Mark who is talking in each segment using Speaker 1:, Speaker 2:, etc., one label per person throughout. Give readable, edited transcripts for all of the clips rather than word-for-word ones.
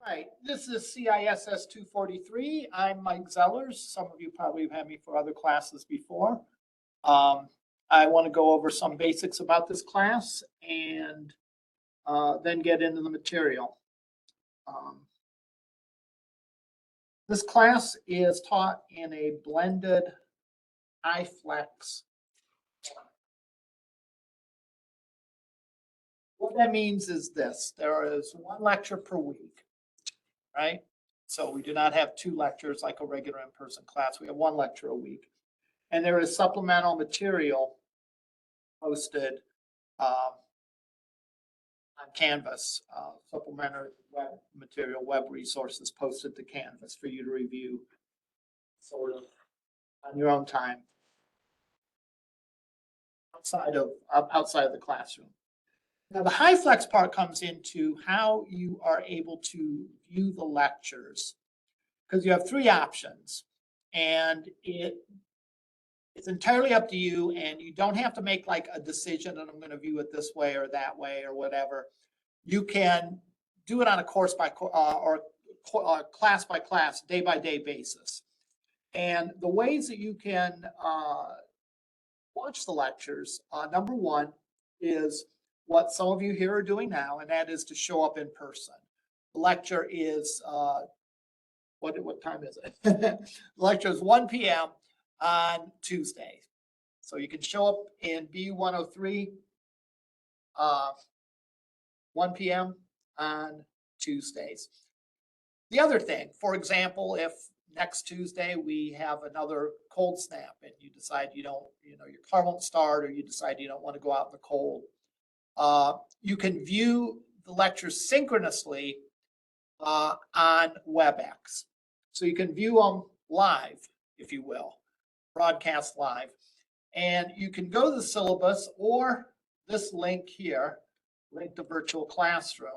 Speaker 1: Right, this is CISS243. I'm Mike Zellers. Some of you probably have had me for other classes before. I want to go over some basics about this class and then get into the material. This class is taught in a blended high-flex. What that means is this: there is one lecture per week, right? So we do not have two lectures like a regular in-person class. We have one lecture a week. And there is supplemental material posted on Canvas, supplementary web material, web resources posted to Canvas for you to review sort of on your own time outside of the classroom. Now, the high flex part comes into how you are able to view the lectures, because you have three options, and it's entirely up to you, and you don't have to make like a decision and I'm going to view it this way or that way or whatever. You can do it on a course by or class by class, day by day basis. And the ways that you can watch the lectures, number one is what some of you here are doing now, and that is to show up in person. The lecture is, what time is it? The lecture is 1 p.m. on Tuesday. So you can show up in B103, 1 p.m. on Tuesdays. The other thing, for example, if next Tuesday we have another cold snap and you decide you don't, your car won't start, or you decide you don't want to go out in the cold, you can view the lectures synchronously on WebEx. So you can view them live, if you will, broadcast live. And you can go to the syllabus or this link here, link to virtual classroom,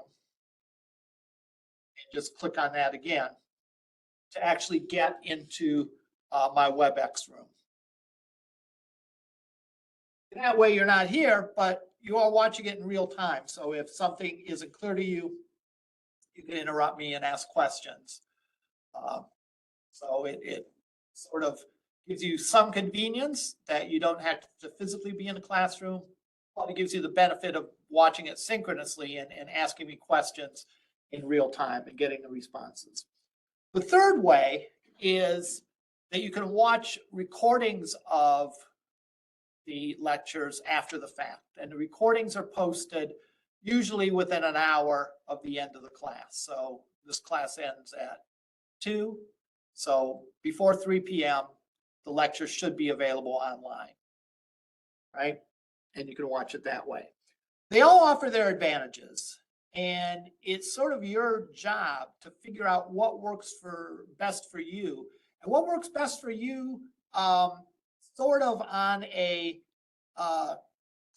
Speaker 1: and just click on that again to actually get into my WebEx room. That way you're not here, but you are watching it in real time. So if something isn't clear to you, you can interrupt me and ask questions. So it sort of gives you some convenience that you don't have to physically be in the classroom, but it gives you the benefit of watching it synchronously and asking me questions in real time and getting the responses. The third way is that you can watch recordings of the lectures after the fact, and the recordings are posted usually within an hour of the end of the class. So this class ends at 2. So before 3 p.m., the lecture should be available online, right? And you can watch it that way. They all offer their advantages, and it's sort of your job to figure out what works best for you. And what works best for you sort of on a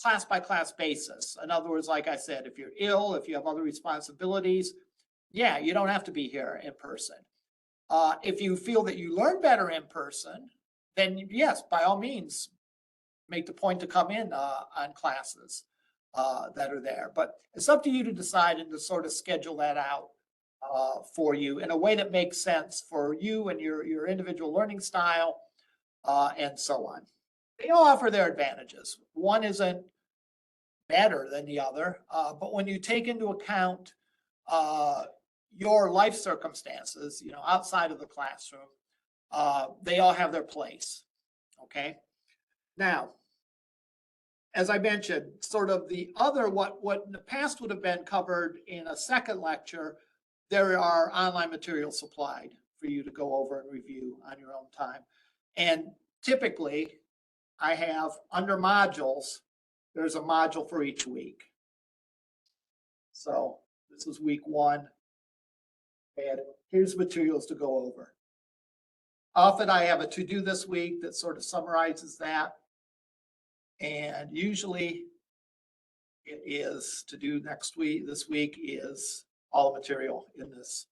Speaker 1: class by class basis. In other words, like I said, if you're ill, if you have other responsibilities, yeah, you don't have to be here in person. If you feel that you learn better in person, then yes, by all means, make the point to come in on classes that are there. But it's up to you to decide and to sort of schedule that out for you in a way that makes sense for you and your individual learning style and so on. They all offer their advantages. One isn't better than the other, but when you take into account your life circumstances, outside of the classroom, they all have their place, okay? Now, as I mentioned, sort of the other, what in the past would have been covered in a second lecture, there are online materials supplied for you to go over and review on your own time. And typically, I have under modules, there's a module for each week. So this is week 1, and here's materials to go over. Often I have a to-do this week that sort of summarizes that. And usually it is to do next week. This week is all the material in this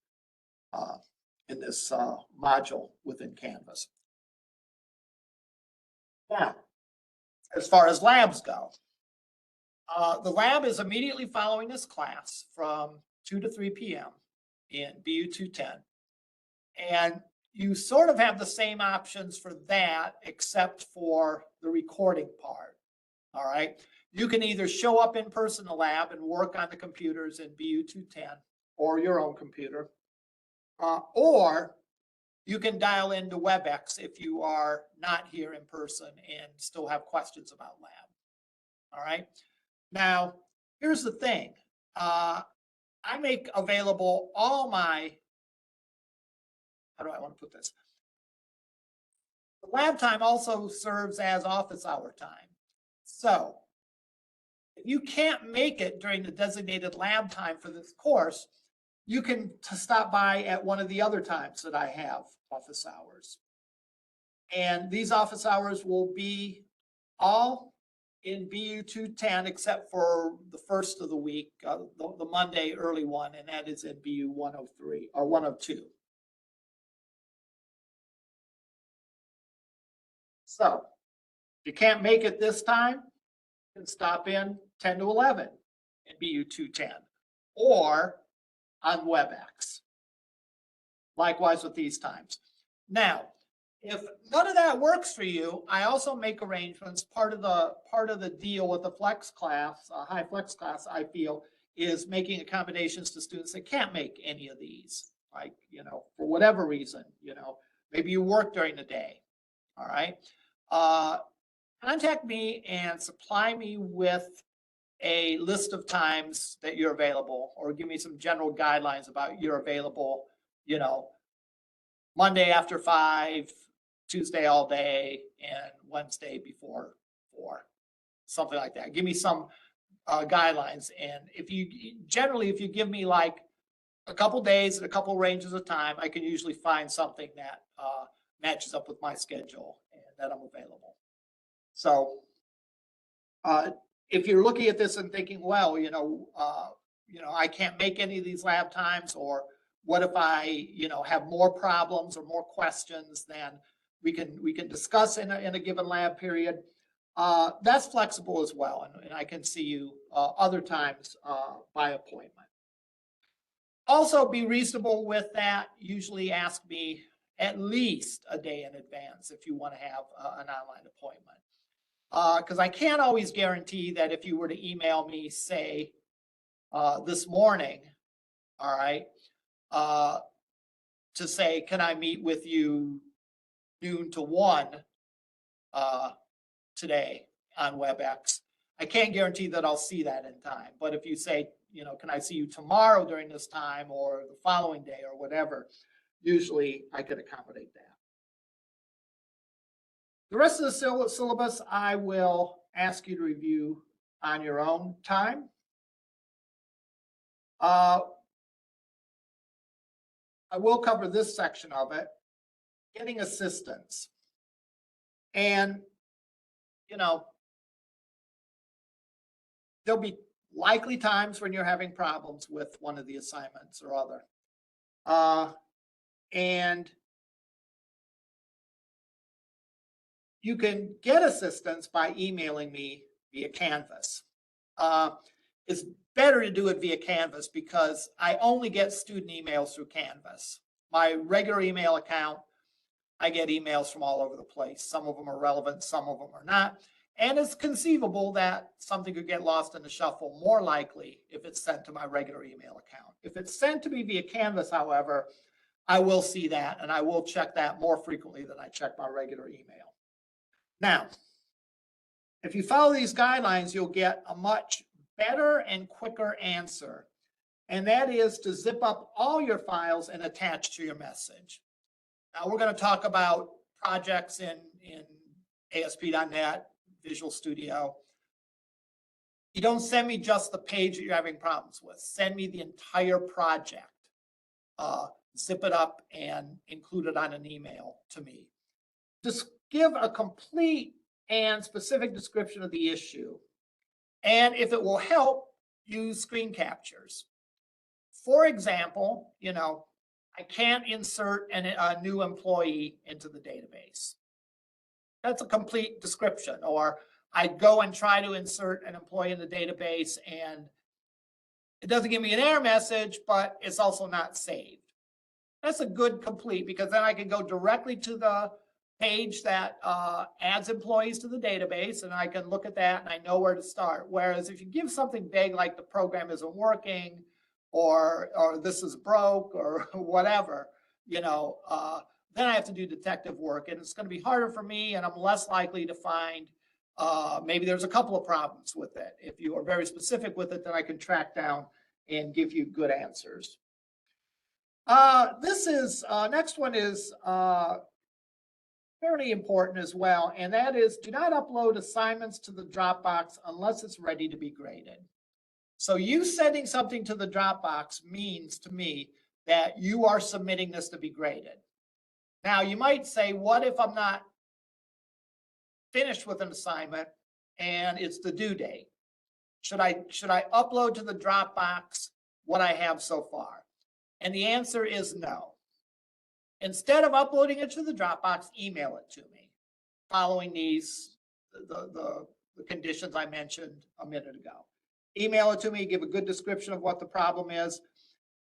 Speaker 1: module within Canvas. Now, as far as labs go, the lab is immediately following this class from 2 to 3 p.m. in BU 210. And you sort of have the same options for that, except for the recording part. All right. You can either show up in person in the lab and work on the computers in BU 210 or your own computer, or you can dial into WebEx if you are not here in person and still have questions about lab. All right. Now, here's the thing. I make available all my, how do I want to put this? The lab time also serves as office hour time. So if you can't make it during the designated lab time for this course, you can stop by at one of the other times that I have office hours. And these office hours will be all in BU 210, except for the first of the week, the Monday early one, and that is in BU 103 or 102. So if you can't make it this time, you can stop in 10 to 11 in BU 210 or on WebEx. Likewise with these times. Now, if none of that works for you, I also make arrangements. Part of the deal with the flex class, high flex class, I feel, is making accommodations to students that can't make any of these, like, for whatever reason, maybe you work during the day. All right. Contact me and supply me with a list of times that you're available, or give me some general guidelines about you're available, Monday after 5, Tuesday all day, and Wednesday before 4, something like that. Give me some guidelines. And if you give me like a couple days and a couple ranges of time, I can usually find something that matches up with my schedule and that I'm available. So if you're looking at this and thinking, well, I can't make any of these lab times, or what if I, have more problems or more questions than we can discuss in a given lab period, that's flexible as well. And I can see you other times by appointment. Also be reasonable with that. Usually ask me at least a day in advance if you want to have an online appointment. Because I can't always guarantee that if you were to email me, say, this morning, all right, to say, can I meet with you noon to 1 today on WebEx? I can't guarantee that I'll see that in time. But if you say, can I see you tomorrow during this time or the following day or whatever, usually I could accommodate that. The rest of the syllabus, I will ask you to review on your own time. I will cover this section of it, getting assistance. And, there'll be likely times when you're having problems with one of the assignments or other. And you can get assistance by emailing me via Canvas. It's better to do it via Canvas because I only get student emails through Canvas. My regular email account, I get emails from all over the place. Some of them are relevant, some of them are not. And it's conceivable that something could get lost in the shuffle, more likely if it's sent to my regular email account. If it's sent to me via Canvas, however, I will see that and I will check that more frequently than I check my regular email. Now, if you follow these guidelines, you'll get a much better and quicker answer. And that is to zip up all your files and attach to your message. Now we're going to talk about projects in ASP.NET, Visual Studio. You don't send me just the page that you're having problems with. Send me the entire project. Zip it up and include it on an email to me. Just give a complete and specific description of the issue. And if it will help, use screen captures. For example, I can't insert a new employee into the database. That's a complete description. Or I go and try to insert an employee in the database and It doesn't give me an error message, but it's also not saved. That's a good complete, because then I can go directly to the page that adds employees to the database, and I can look at that and I know where to start. Whereas if you give something vague like the program isn't working, or this is broke, or whatever, you know, then I have to do detective work, and it's going to be harder for me, and I'm less likely to find maybe there's a couple of problems with it. If you are very specific with it, then I can track down and give you good answers. This is, next one is fairly important as well, and that is, do not upload assignments to the Dropbox unless it's ready to be graded. So you sending something to the Dropbox means to me that you are submitting this to be graded. Now, you might say, what if I'm not finished with an assignment and it's the due date? Should I upload to the Dropbox what I have so far? And the answer is no. Instead of uploading it to the Dropbox, email it to me, following these, the conditions I mentioned a minute ago. Email it to me, give a good description of what the problem is,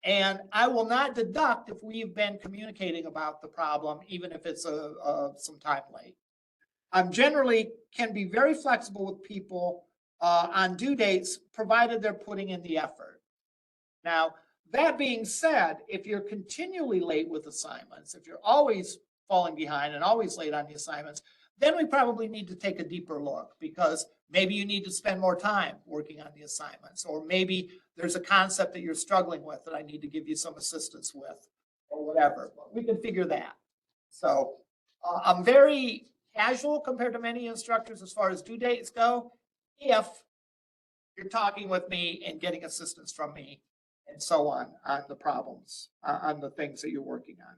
Speaker 1: and I will not deduct if we've been communicating about the problem, even if it's some time late. I'm generally can be very flexible with people on due dates, provided they're putting in the effort. Now, that being said, if you're continually late with assignments, if you're always falling behind and always late on the assignments, then we probably need to take a deeper look, because maybe you need to spend more time working on the assignments, or maybe there's a concept that you're struggling with that I need to give you some assistance with, or whatever. But we can figure that. So I'm very casual compared to many instructors as far as due dates go, if you're talking with me and getting assistance from me and so on the problems, on the things that you're working on.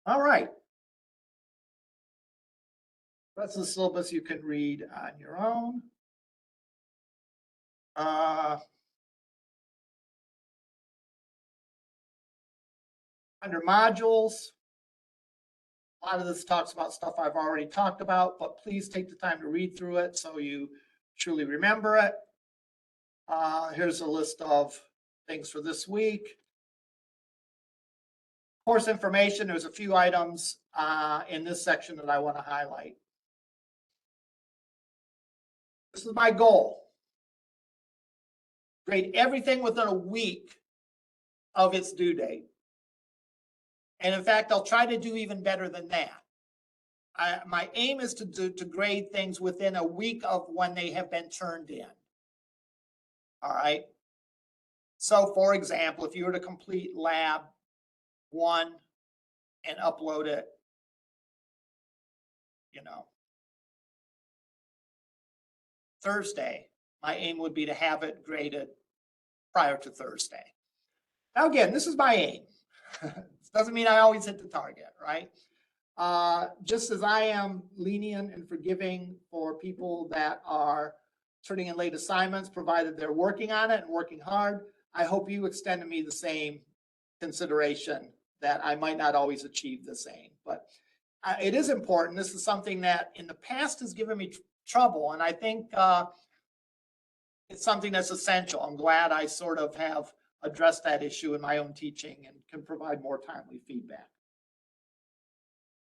Speaker 1: All right. The rest of the syllabus you can read on your own. Under modules, a lot of this talks about stuff I've already talked about, but please take the time to read through it so you truly remember it. Here's a list of things for this week. Course information, there's a few items in this section that I want to highlight. This is my goal. Grade everything within a week of its due date. And in fact, I'll try to do even better than that. My aim is to grade things within a week of when they have been turned in. All right. So for example, if you were to complete lab 1 and upload it, you know, Thursday, my aim would be to have it graded prior to Thursday. Now again, this is my aim. Doesn't mean I always hit the target, right? Just as I am lenient and forgiving for people that are turning in late assignments, provided they're working on it and working hard, I hope you extend to me the same consideration, that I might not always achieve the same. But it is important. This is something that in the past has given me trouble, and I think it's something that's essential. I'm glad I sort of have addressed that issue in my own teaching and can provide more timely feedback.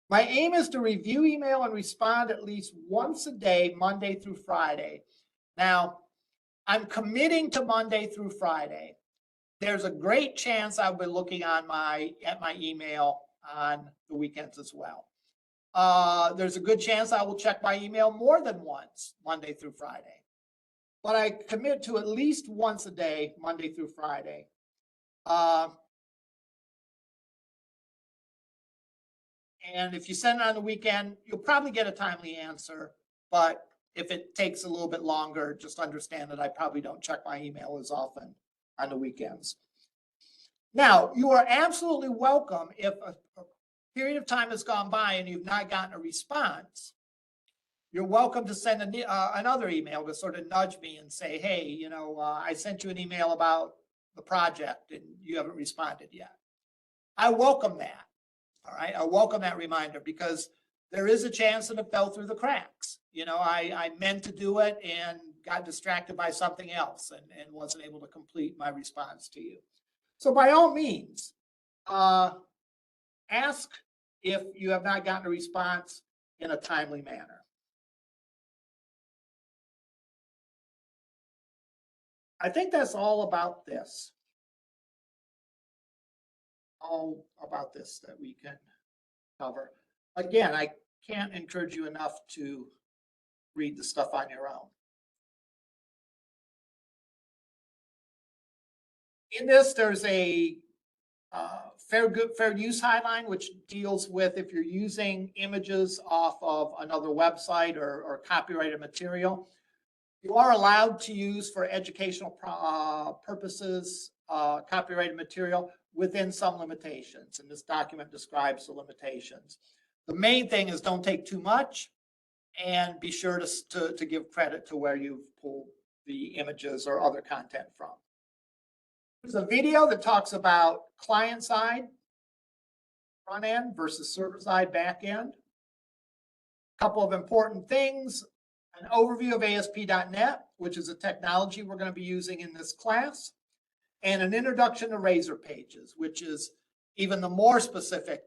Speaker 1: My aim is to review email and respond at least once a day, Monday through Friday. Now, I'm committing to Monday through Friday. There's a great chance I'll be looking at my email on the weekends as well. There's a good chance I will check my email more than once, Monday through Friday. But I commit to at least once a day, Monday through Friday. And if you send it on the weekend, you'll probably get a timely answer. But if it takes a little bit longer, just understand that I probably don't check my email as often on the weekends. Now, you are absolutely welcome if a period of time has gone by and you've not gotten a response. You're welcome to send another email to sort of nudge me and say, hey, you know, I sent you an email about the project and you haven't responded yet. I welcome that. All right. I welcome that reminder, because there is a chance that it fell through the cracks. You know, I meant to do it and got distracted by something else and wasn't able to complete my response to you. So by all means, ask if you have not gotten a response in a timely manner. I think that's all about this. All about this that we can cover. Again, I can't encourage you enough to read the stuff on your own. In this, there's a fair use guideline, which deals with if you're using images off of another website or copyrighted material. You are allowed to use for educational purposes copyrighted material within some limitations, and this document describes the limitations. The main thing is don't take too much, and be sure to give credit to where you've pulled the images or other content from. There's a video that talks about client side front end versus server side back end. A couple of important things: an overview of ASP.NET, which is a technology we're going to be using in this class, and an introduction to Razor Pages, which is even the more specific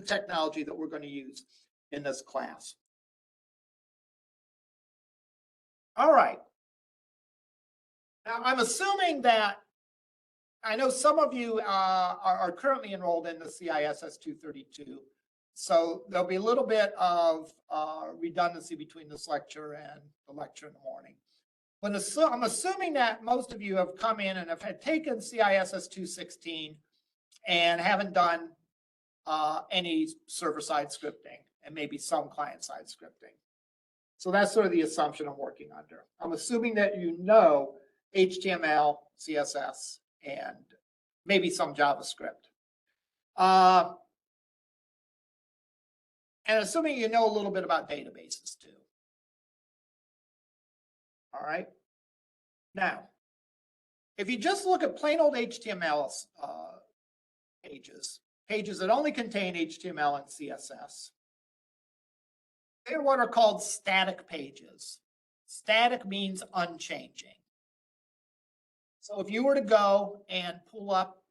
Speaker 1: technology that we're going to use in this class. All right. Now, I'm assuming that I know some of you are currently enrolled in the CISS242, so there'll be a little bit of redundancy between this lecture and the lecture in the morning. But I'm assuming that most of you have come in and have had taken CISS216 and haven't done any server-side scripting and maybe some client-side scripting. So that's sort of the assumption I'm working under. I'm assuming that you know HTML, CSS, and maybe some JavaScript. And assuming you know a little bit about databases too. All right. Now, if you just look at plain old HTML pages that only contain HTML and CSS, they're what are called static pages. Static means unchanging. So if you were to go and pull up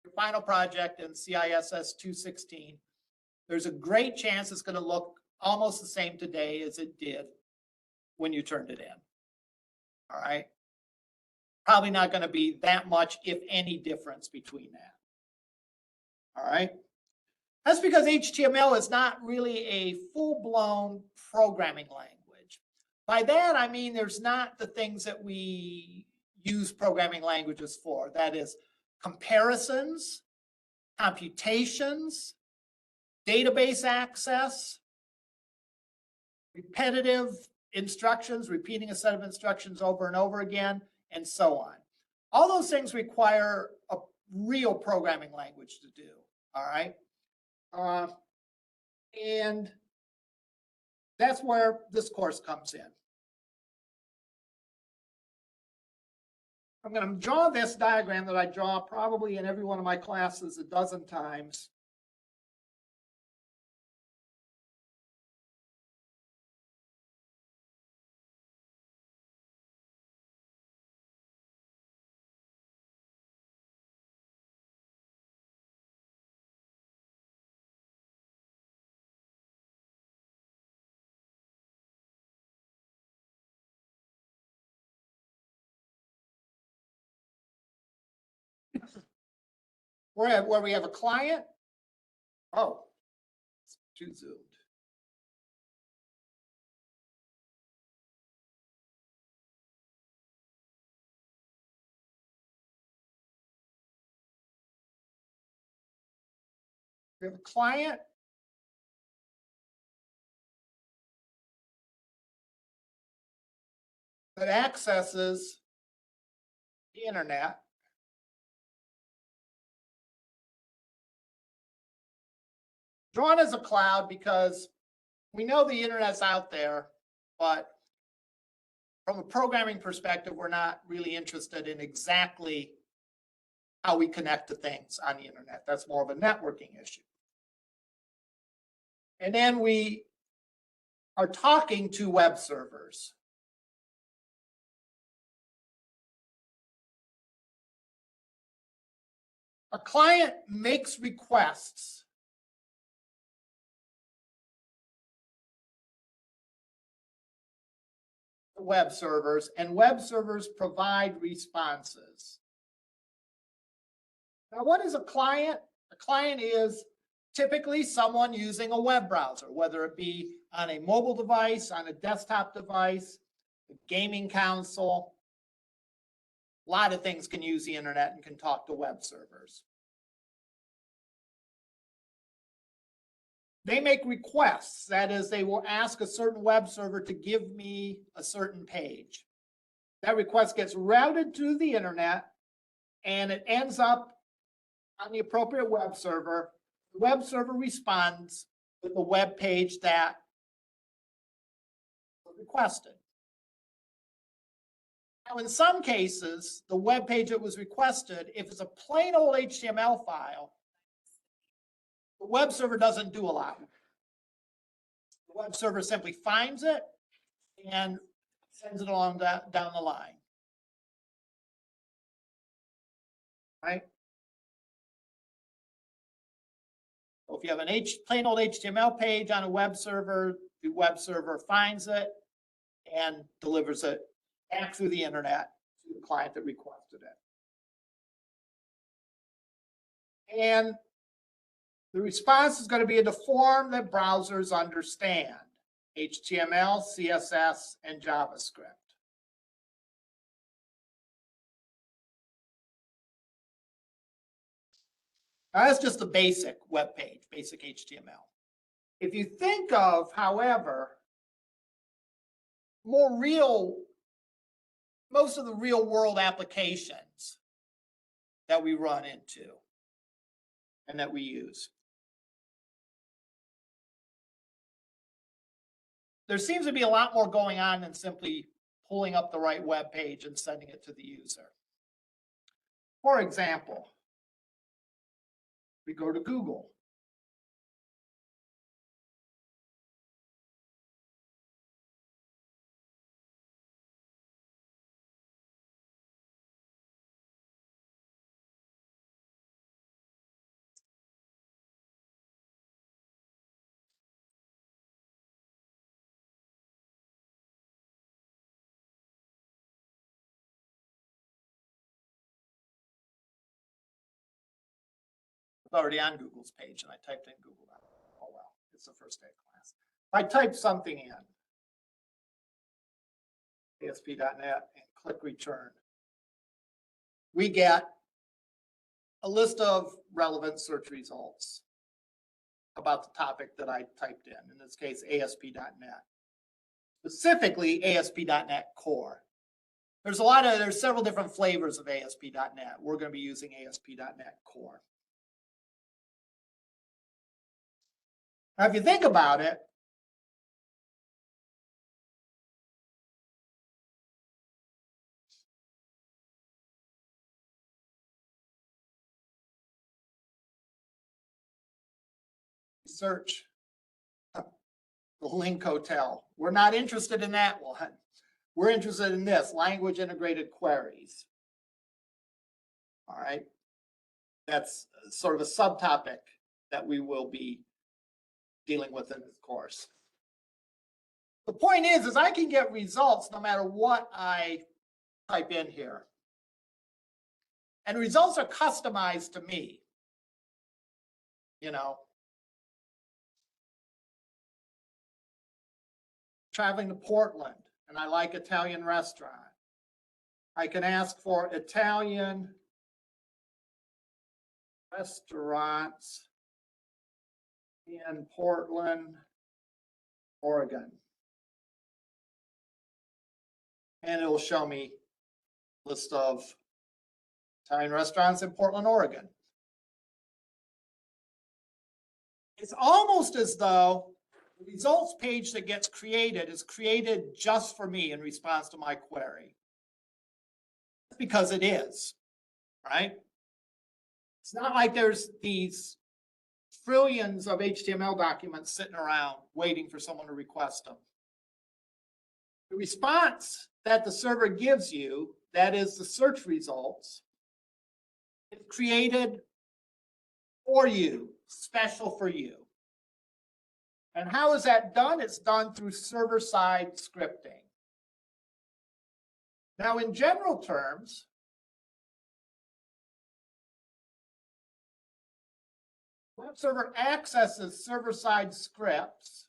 Speaker 1: your final project in CISS216, there's a great chance it's going to look almost the same today as it did when you turned it in. All right. Probably not going to be that much, if any, difference between that. All right. That's because HTML is not really a full-blown programming language. By that, I mean there's not the things that we use programming languages for. That is comparisons, computations, database access, repetitive instructions, repeating a set of instructions over and over again, and so on. All those things require a real programming language to do, all right? And that's where this course comes in. I'm going to draw this diagram that I draw probably in every one of my classes a dozen times. Where we have a client. Oh, it's too zoomed. We have a client that accesses the internet. Drawn as a cloud because we know the internet's out there, but from a programming perspective, we're not really interested in exactly how we connect to things on the internet. That's more of a networking issue. And then we are talking to web servers. A client makes requests to web servers, and web servers provide responses. Now, what is a client? A client is typically someone using a web browser, whether it be on a mobile device, on a desktop device, a gaming console. A lot of things can use the internet and can talk to web servers. They make requests. That is, they will ask a certain web server to give me a certain page. That request gets routed to the internet and it ends up on the appropriate web server. The web server responds with the web page that was requested. Now, in some cases, the web page that was requested, if it's a plain old HTML file, the web server doesn't do a lot. The web server simply finds it and sends it along down the line. Right? So if you have an plain old HTML page on a web server, the web server finds it and delivers it back through the internet to the client that requested it. And the response is going to be in the form that browsers understand: HTML, CSS, and JavaScript. Now, that's just the basic web page, basic HTML. If you think of, however, most of the real world applications that we run into and that we use, there seems to be a lot more going on than simply pulling up the right web page and sending it to the user. For example, we go to Google. It's already on Google's page, and I typed in Google. Oh well, it's the first day of class. If I type something in, ASP.NET, and click return, we get a list of relevant search results about the topic that I typed in this case, ASP.NET. Specifically, ASP.NET Core. There's several different flavors of ASP.NET. We're going to be using ASP.NET Core. Now, if you think about it, search the Link Hotel. We're not interested in that one. We're interested in this, language integrated queries. All right. That's sort of a subtopic that we will be dealing with in this course. The point is I can get results no matter what I type in here. And results are customized to me. You know, traveling to Portland and I like Italian restaurant. I can ask for Italian restaurants in Portland, Oregon. And it will show me a list of Italian restaurants in Portland, Oregon. It's almost as though the results page that gets created is created just for me in response to my query. Because it is, right? It's not like there's these trillions of HTML documents sitting around waiting for someone to request them. The response that the server gives you, that is the search results, is created for you, special for you. And how is that done? It's done through server-side scripting. Now, in general terms, web server accesses server-side scripts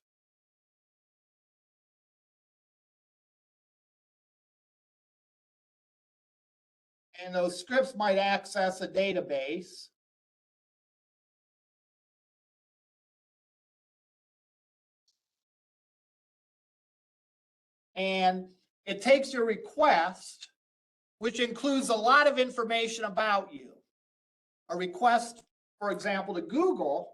Speaker 1: and those scripts might access a database. And it takes your request, which includes a lot of information about you. A request, for example, to Google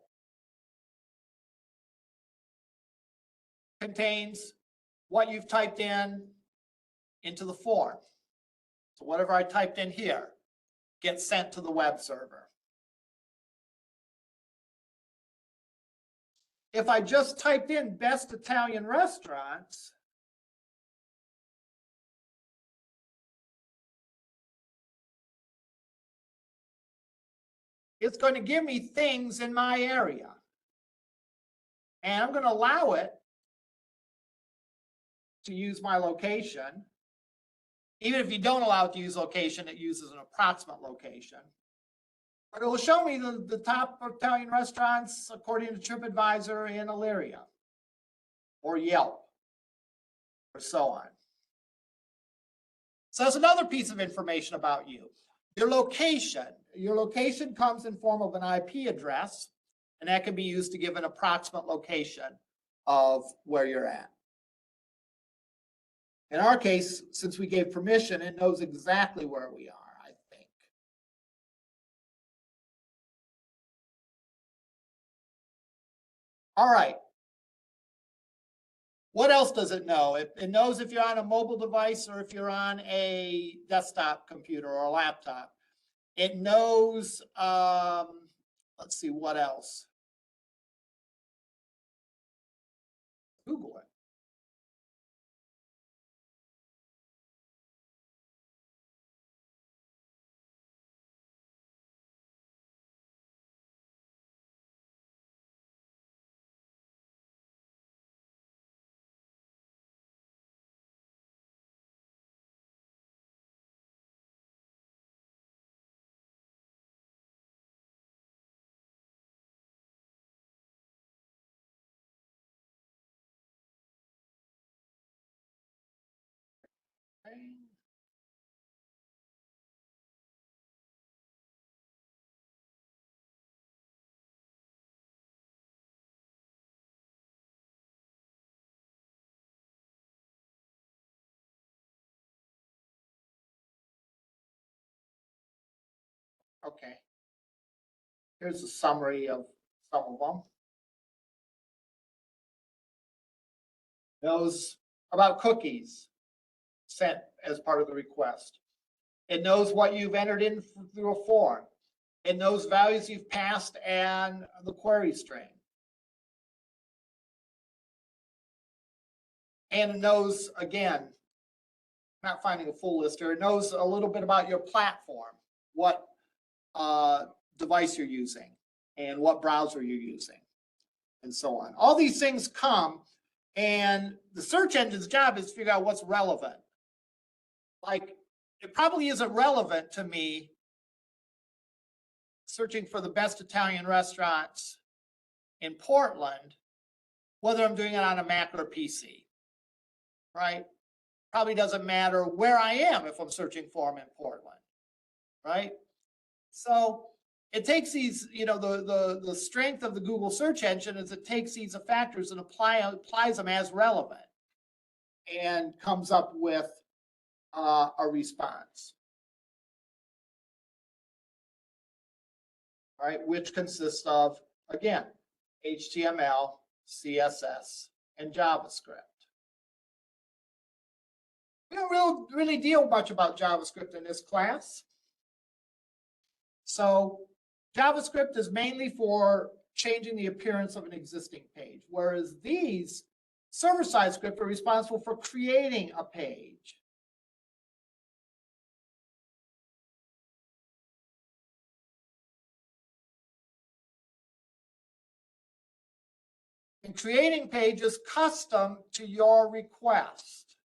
Speaker 1: contains what you've typed into the form. So whatever I typed in here gets sent to the web server. If I just typed in best Italian restaurants, it's going to give me things in my area. And I'm going to allow it to use my location. Even if you don't allow it to use location, it uses an approximate location. But it will show me the top Italian restaurants according to TripAdvisor in Elyria, or Yelp, or so on. So that's another piece of information about you. Your location. Your location comes in form of an IP address, and that can be used to give an approximate location of where you're at. In our case, since we gave permission, it knows exactly where we are, I think. All right. What else does it know? It knows if you're on a mobile device or if you're on a desktop computer or a laptop. It knows, let's see, what else? Google it. Okay. Here's a summary of some of them. Knows about cookies sent as part of the request. It knows what you've entered in through a form. It knows values you've passed and the query string. And it knows, again, not finding a full list here, it knows a little bit about your platform, what device you're using and what browser you're using and so on. All these things come, and the search engine's job is to figure out what's relevant. Like, it probably isn't relevant to me searching for the best Italian restaurants in Portland, whether I'm doing it on a Mac or a PC, right? Probably doesn't matter where I am if I'm searching for them in Portland, right? So it takes these, the strength of the Google search engine is it takes these factors and applies them as relevant and comes up with a response. All right, which consists of, again, HTML, CSS, and JavaScript. We don't really deal much about JavaScript in this class. So JavaScript is mainly for changing the appearance of an existing page, whereas these server-side scripts are responsible for creating a page. And creating pages custom to your request.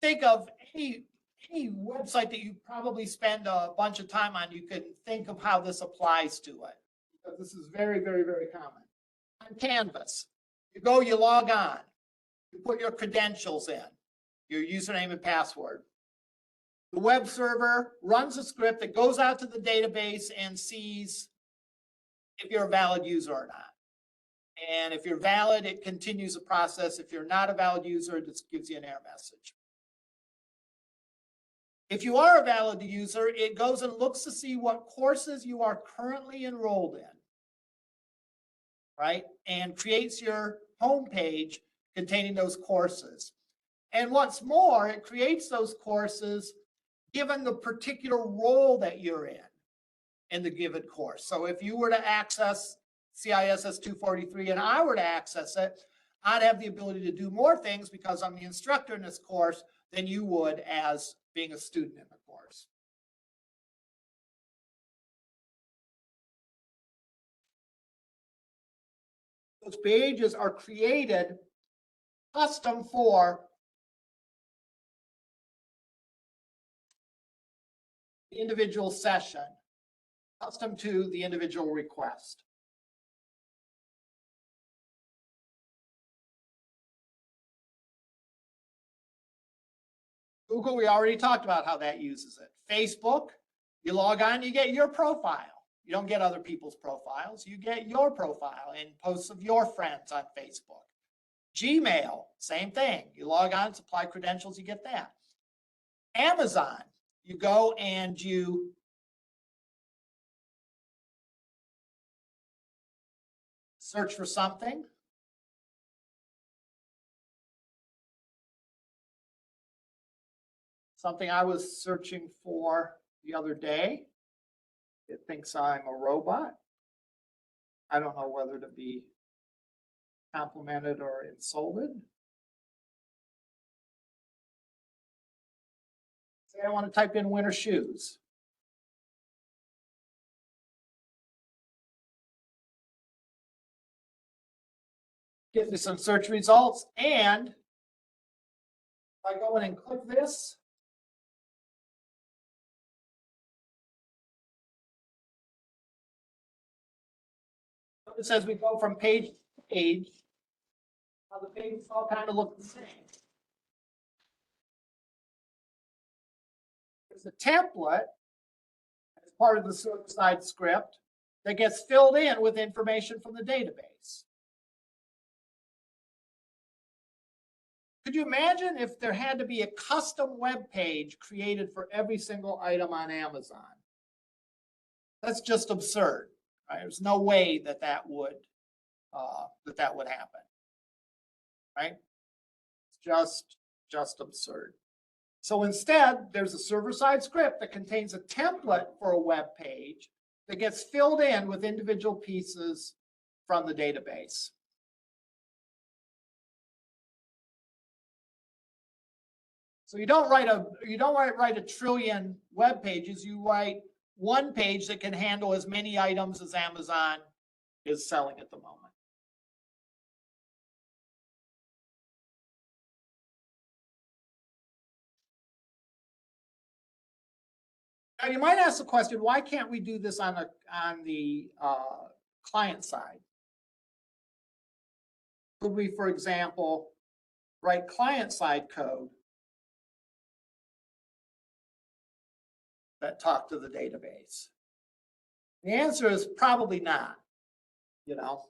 Speaker 1: Think of any website that you probably spend a bunch of time on, you can think of how this applies to it. Because this is very, very, very common. On Canvas, you go, you log on, you put your credentials in, your username and password. The web server runs a script that goes out to the database and sees if you're a valid user or not. And if you're valid, it continues the process. If you're not a valid user, it just gives you an error message. If you are a valid user, it goes and looks to see what courses you are currently enrolled in, right? And creates your home page containing those courses. And what's more, it creates those courses given the particular role that you're in the given course. So if you were to access CISS243 and I were to access it, I'd have the ability to do more things because I'm the instructor in this course than you would as being a student in the course. Those pages are created custom for the individual session, custom to the individual request. Google, we already talked about how that uses it. Facebook, you log on, you get your profile. You don't get other people's profiles. You get your profile and posts of your friends on Facebook. Gmail, same thing. You log on, supply credentials, you get that. Amazon, you go and you search for something. Something I was searching for the other day. It thinks I'm a robot. I don't know whether to be complimented or insulted. Say I want to type in winter shoes. Gives me some search results, and if I go in and click this, it says we go from page to page. How the pages all kind of look the same. There's a template as part of the server-side script that gets filled in with information from the database. Could you imagine if there had to be a custom web page created for every single item on Amazon? That's just absurd, right? There's no way that that would happen, right? It's just absurd. So instead, there's a server-side script that contains a template for a web page that gets filled in with individual pieces from the database. So you don't write a trillion web pages. You write one page that can handle as many items as Amazon is selling at the moment. Now you might ask the question, why can't we do this on the client side? Could we, for example, write client-side code that talk to the database? The answer is probably not, you know.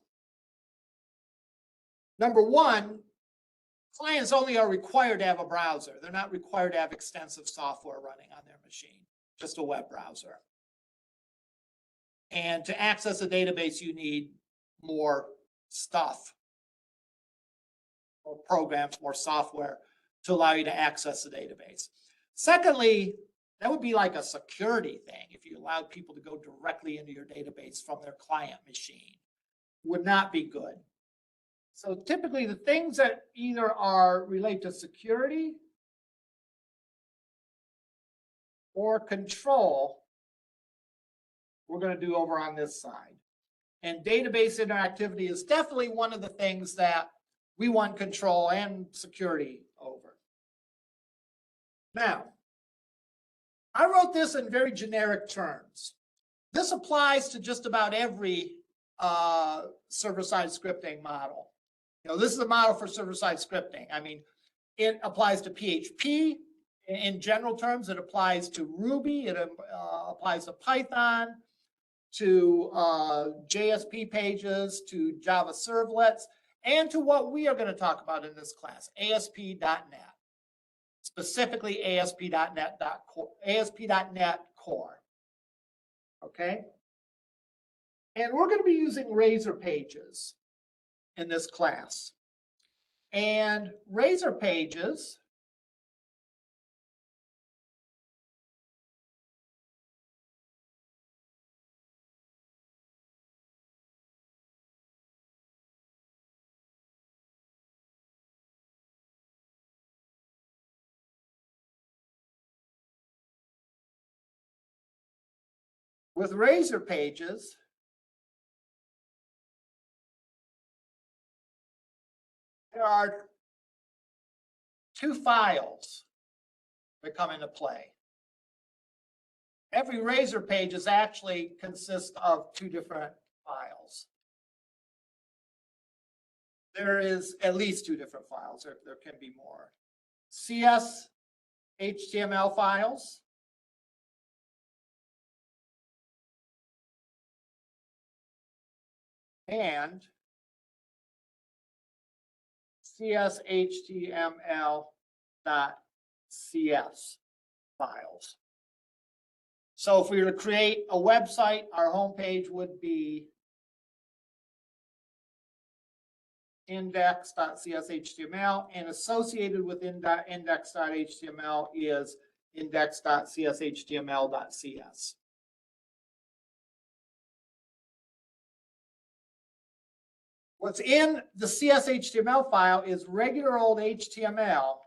Speaker 1: Number one, clients only are required to have a browser. They're not required to have extensive software running on their machine, just a web browser. And to access a database, you need more stuff, more programs, more software to allow you to access the database. Secondly, That would be like a security thing if you allowed people to go directly into your database from their client machine. Would not be good. So typically the things that either are related to security or control, we're going to do over on this side. And database interactivity is definitely one of the things that we want control and security over. Now, I wrote this in very generic terms. This applies to just about every server-side scripting model. You know, this is a model for server-side scripting. I mean, it applies to PHP in general terms. It applies to Ruby. It applies to Python, to JSP pages, to Java servlets, and to what we are going to talk about in this class, ASP.NET, specifically ASP.NET Core. Okay? And we're going to be using Razor pages in this class. And Razor pages with Razor pages, there are two files that come into play. Every Razor page is actually consists of two different files. There is at least two different files. There can be more. CSS HTML files and CSS HTML.cs files. So if we were to create a website, our home page would be index.cshtml, and associated with index.html is index.cshtml.cs. What's in the CSS_HTML file is regular old HTML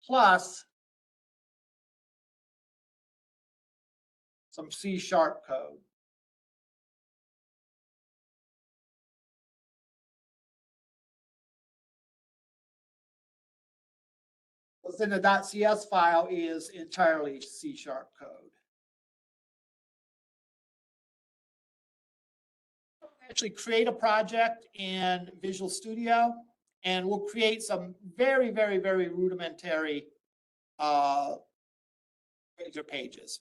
Speaker 1: plus some C# code. What's in the .cs file is entirely C# code. Actually create a project in Visual Studio, and we'll create some very, very, very rudimentary Razor pages.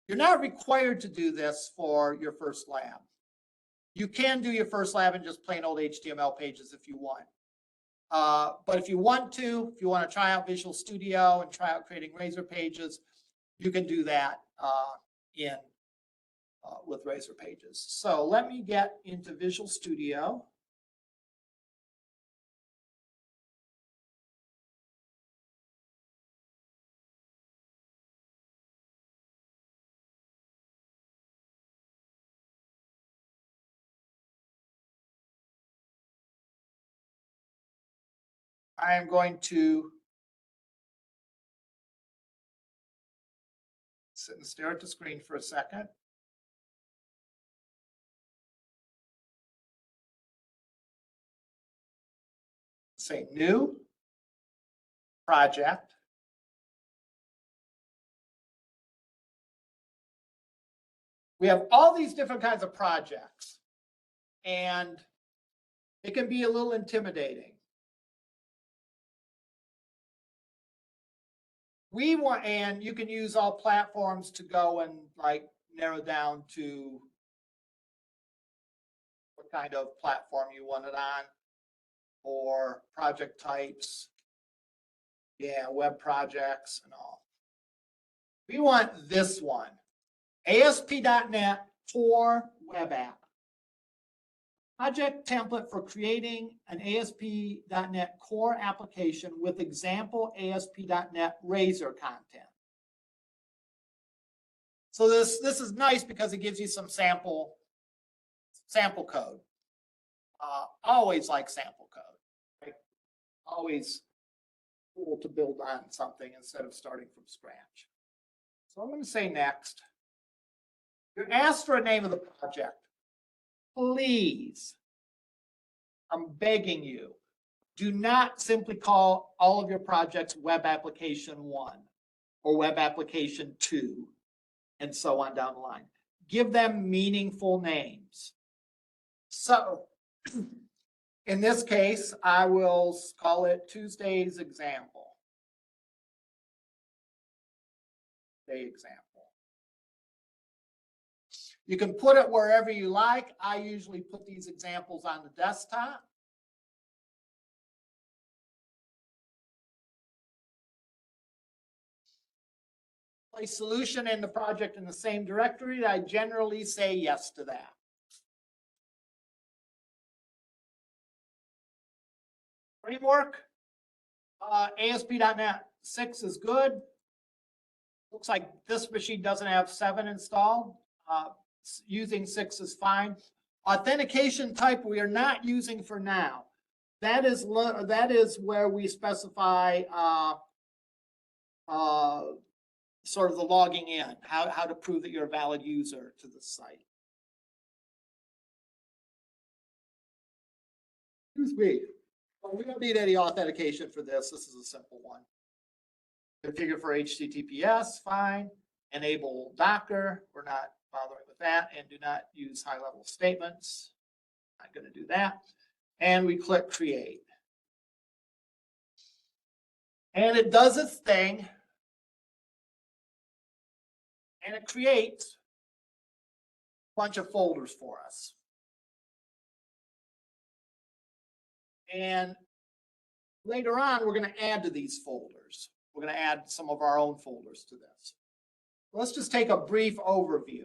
Speaker 1: You're not required to do this for your first lab. You can do your first lab in just plain old HTML pages if you want. But if you want to try out Visual Studio and try out creating Razor pages, you can do that with Razor pages. So let me get into Visual Studio. I am going to sit and stare at the screen for a second. Say new project. We have all these different kinds of projects, and it can be a little intimidating. And you can use all platforms to go and like narrow down to what kind of platform you want it on, or project types. Yeah, web projects and all. We want this one, ASP.NET Core Web App. Project template for creating an ASP.NET Core application with example ASP.NET Razor content. So this is nice because it gives you some sample code. Always like sample code. Right? Always cool to build on something instead of starting from scratch. So I'm going to say next. You're asked for a name of the project. Please, I'm begging you, do not simply call all of your projects Web Application 1 or Web Application 2 and so on down the line. Give them meaningful names. So in this case, I will call it Tuesday's example. Day example. You can put it wherever you like. I usually put these examples on the desktop. Place solution and the project in the same directory. I generally say yes to that. Framework, ASP.NET 6 is good. Looks like this machine doesn't have 7 installed. Using 6 is fine. Authentication type we are not using for now. That is where we specify sort of the logging in, how to prove that you're a valid user to the site. Excuse me. Well, we don't need any authentication for this. This is a simple one. Configure for HTTPS, fine. Enable Docker, we're not bothering with that, and do not use high-level statements. Not going to do that. And we click Create. And it does its thing. And it creates a bunch of folders for us. And later on, we're going to add to these folders. We're going to add some of our own folders to this. Let's just take a brief overview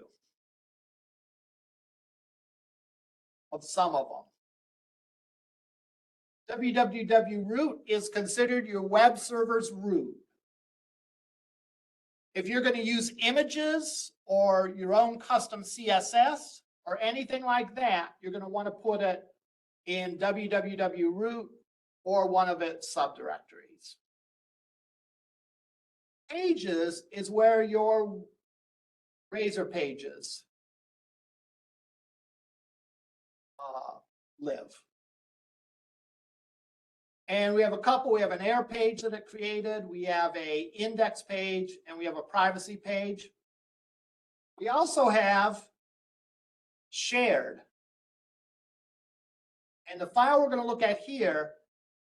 Speaker 1: of some of them. www root is considered your web server's root. If you're going to use images or your own custom CSS or anything like that, you're going to want to put it in www root or one of its subdirectories. Pages is where your Razor pages live. And we have a couple. We have an error page that it created. We have a index page, and we have a privacy page. We also have shared. And the file we're going to look at here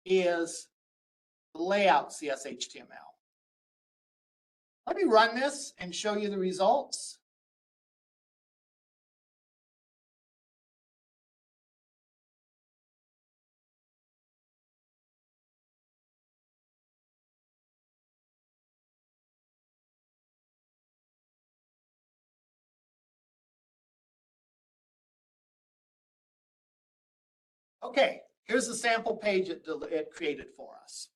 Speaker 1: is the layout CSS_HTML. Let me run this and show you the results. Okay, here's the sample page it created for us.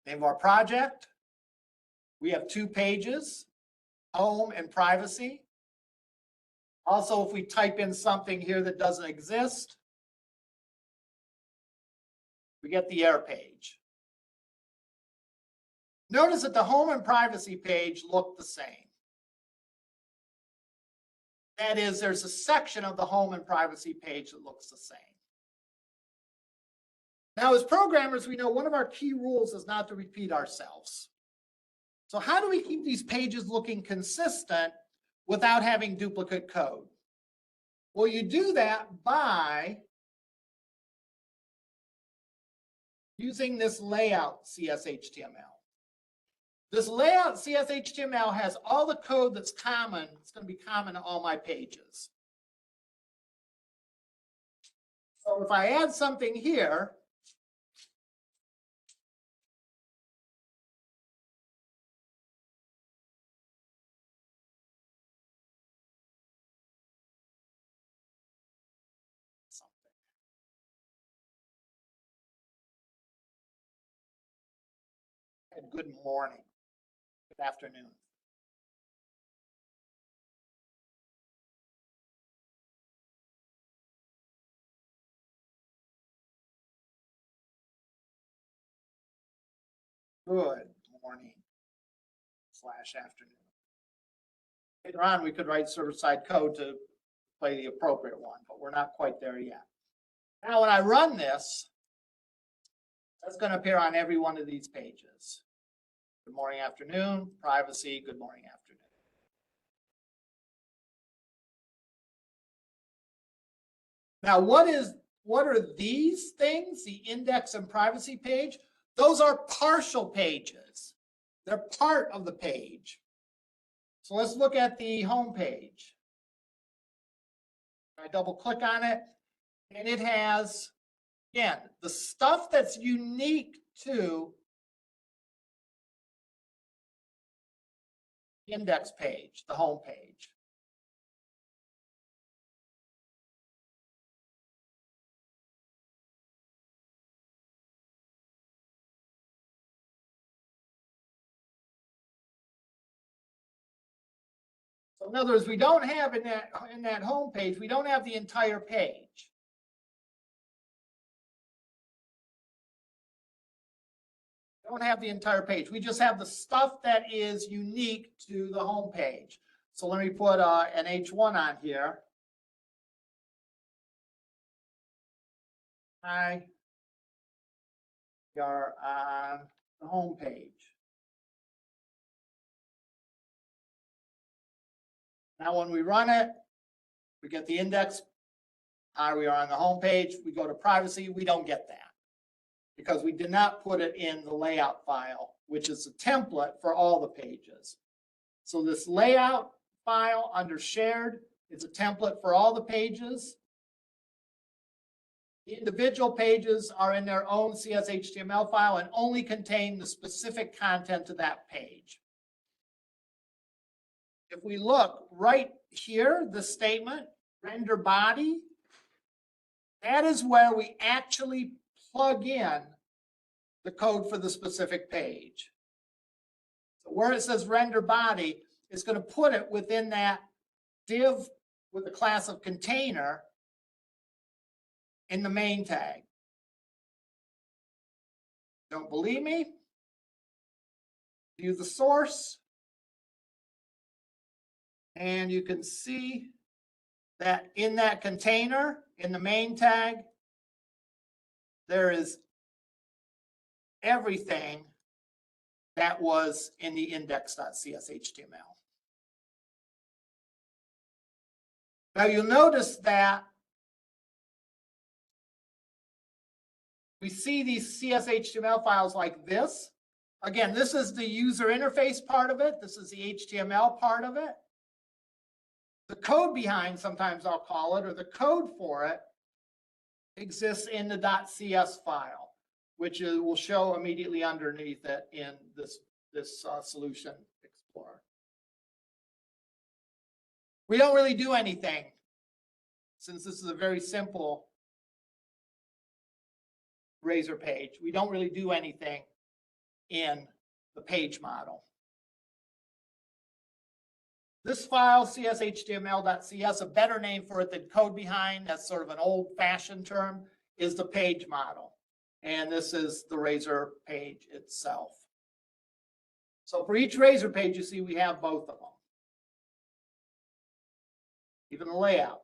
Speaker 1: Name of our project. We have 2 pages, home and privacy. Also, if we type in something here that doesn't exist, we get the error page. Notice that the home and privacy page look the same. That is, there's a section of the home and privacy page that looks the same. Now, as programmers, we know one of our key rules is not to repeat ourselves. So how do we keep these pages looking consistent without having duplicate code? Well, you do that by using this layout CSS_HTML. This layout CSS_HTML has all the code that's common. It's going to be common to all my pages. So if I add something here, good morning, good afternoon. Good morning / afternoon. Later on, we could write server-side code to play the appropriate one, but we're not quite there yet. Now, when I run this, that's going to appear on every one of these pages. Good morning, afternoon, privacy, good morning, afternoon. Now, what are these things? The index and privacy page? Those are partial pages. They're part of the page. So let's look at the home page. I double click on it, and it has, again, the stuff that's unique to the index page, the home page. So in other words, we don't have in that home page, we don't have the entire page. Don't have the entire page. We just have the stuff that is unique to the home page. So let me put an H1 on here. Hi, we are on the home page. Now, when we run it, we get the index. Hi, we are on the home page. We go to privacy. We don't get that because we did not put it in the layout file, which is a template for all the pages. So this layout file under shared is a template for all the pages. The individual pages are in their own CSS_HTML file and only contain the specific content of that page. If we look right here, the statement, render body, that is where we actually plug in the code for the specific page. So where it says render body, it's going to put it within that div with the class of container in the main tag. Don't believe me? View the source. And you can see that in that container, in the main tag, there is everything that was in the index.cshtml. Now you'll notice that we see these CSS_HTML files like this. Again, this is the user interface part of it. This is the HTML part of it. The code behind, sometimes I'll call it, or the code for it, exists in the .cs file, which will show immediately underneath it in this Solution Explorer. We don't really do anything, since this is a very simple Razor page. We don't really do anything in the page model. This file, CSS_HTML.cs, a better name for it than code behind, that's sort of an old-fashioned term, is the page model. And this is the Razor page itself. So for each Razor page, you see we have both of them. Even the layout,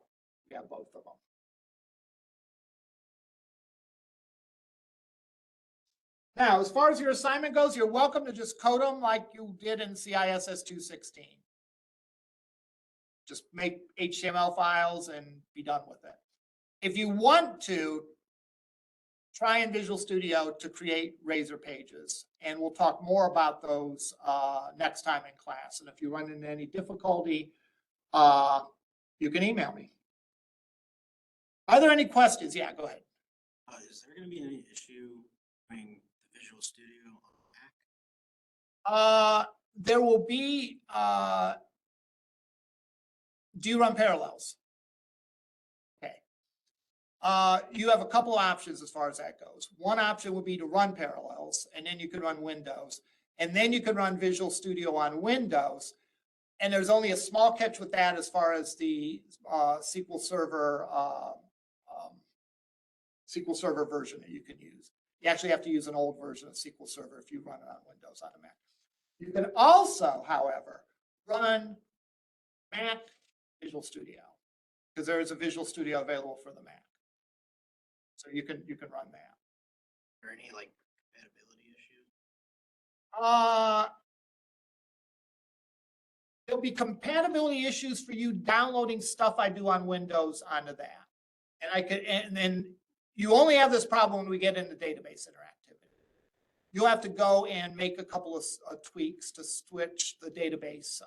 Speaker 1: we have both of them. Now, as far as your assignment goes, you're welcome to just code them like you did in CISS216. Just make HTML files and be done with it. If you want to, try in Visual Studio to create Razor pages, and we'll talk more about those next time in class. And if you run into any difficulty, you can email me. Are there any questions? Yeah, go ahead.
Speaker 2: Is there going to be any issue doing the Visual Studio on Mac?
Speaker 1: There will be. Do you run Parallels? Okay. You have a couple options as far as that goes. One option would be to run Parallels, and then you can run Windows. And then you can run Visual Studio on Windows. And there's only a small catch with that as far as the SQL Server version that you can use. You actually have to use an old version of SQL Server if you run it on Windows on a Mac. You can also, however, run Mac Visual Studio, because there is a Visual Studio available for the Mac. So you can run that.
Speaker 2: Or any like compatibility issues?
Speaker 1: There'll be compatibility issues for you downloading stuff I do on Windows onto that. And I could, and then you only have this problem when we get into database interactivity. You'll have to go and make a couple of tweaks to switch the database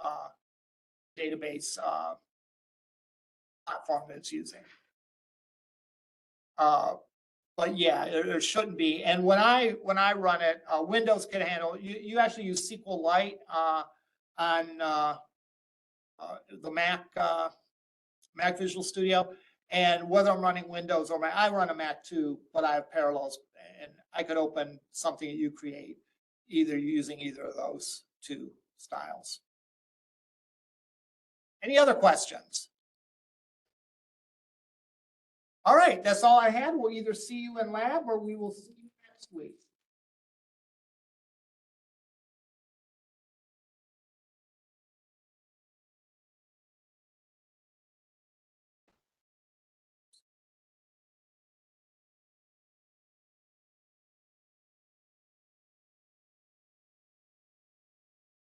Speaker 1: platform that it's using. But yeah, there shouldn't be. And when I run it, Windows can handle. You actually use SQLite on the Mac Visual Studio, and whether I'm running Windows or Mac, I run a Mac too, but I have parallels, and I could open something that you create, using either of those two styles. Any other questions? All right, that's all I had. We'll either see you in lab or we will see you next week.